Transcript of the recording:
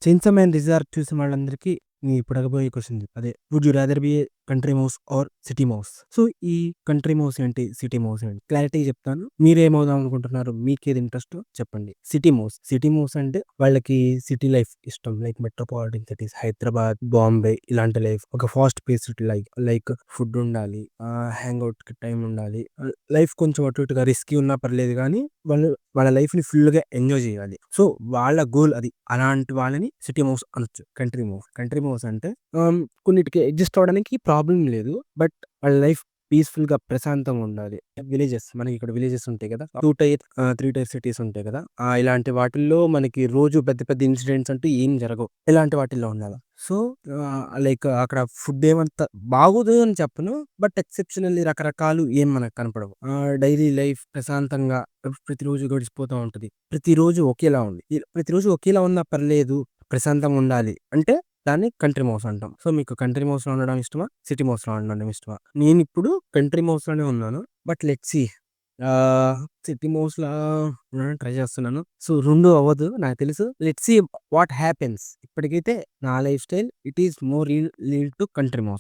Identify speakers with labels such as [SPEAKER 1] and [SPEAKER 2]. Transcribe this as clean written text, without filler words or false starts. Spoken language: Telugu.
[SPEAKER 1] 'చెయిన్సా మ్యాన్' రిజార్ట్ చూసిన వాళ్ళందరికీ ఇప్పుడు అడగబోయే క్వెషన్ అదే. Would you rather be a country mouse or city mouse? So, ఈ కంట్రీ మౌస్ ఏంటి? సిటీ మౌస్ ఏంటి? క్లారిటీగా చెప్తాను. మీరేమవుదాం అనుకుంటున్నారు? మీకేది ఇంట్రెస్టో చెప్పండి. City mouse. సిటీ మౌస్ అంటే వాళ్ళకి సిటీ లైఫ్ ఇష్టం. Like metropolitan cities Hyderabad, Bombay ఇలాంటి లైఫ్. ఒక ఫాస్ట్ పేస్డ్ లైక్ ఫుడ్ ఉండాలి. హ్యాంగ్ ఔట్‌కి టైం ఉండాలి. లైఫ్ కొంచెం అటు ఇటుగా రిస్కీ ఉన్నా పర్లేదు గానీ, వాళ్ళు వాళ్ళ లైఫ్‌ని ఫుల్‌గా ఎంజాయ్ చేయాలి. సో, వాళ్ళ గోల్ అది. అలాంటి వాళ్ళని సిటీ మౌస్ అనొచ్చు. Country mouse. కంట్రీ మౌస్ అంటే కొన్నిటికి అడ్జస్ట్ అవ్వడానికి ప్రాబ్లమ్ లేదు. బట్ వాళ్ళ లైఫ్ పీస్‌ఫుల్‌గా ప్రశాంతంగా ఉండాలి. విలేజెస్ మనకి ఇక్కడ విలేజెస్ ఉంటాయి కదా! 2 టైర్ 3 టైర్ సిటీస్ ఉంటాయి కదా! ఇలాంటి వాటిల్లో మనకి రోజు పెద్ద పెద్ద ఇన్సిడెంట్స్ అంటూ ఏం జరగవు. ఇలాంటి వాటిల్లో ఉండాల. సో, లైక్ అక్కడ ఫుడ్ ఏమంత బాగోదు అని చెప్పను. బట్ ఎక్సెప్షనల్లీ రకరకాలు ఏం మనకు కనపడవు. డైలీ లైఫ్ ప్రశాంతంగా ప్రతిరోజు గడిచిపోతా ఉంటది. ప్రతిరోజు ఒకేలా ఉంది. ప్రతిరోజు ఒకేలా ఉన్నా పర్లేదు. ప్రశాంతంగా ఉండాలి అంటే దాన్ని కంట్రీ మౌస్ అంటాం. సో, మీకు కంట్రీ మౌస్‌లో ఉండడం ఇష్టమా? సిటీ మౌస్‌లో ఉండడం ఇష్టమా? నేనిప్పుడు కంట్రీ మౌస్‌లోనే ఉన్నాను. But let's see. సిటీ మౌస్‌లా ఉండడానికి ట్రై చేస్తున్నాను. సో, 2 అవ్వదు నాకు తెలుసు. Let's see what happens. ఇప్పటికైతే నా lifestyle it is more lean to country mouse.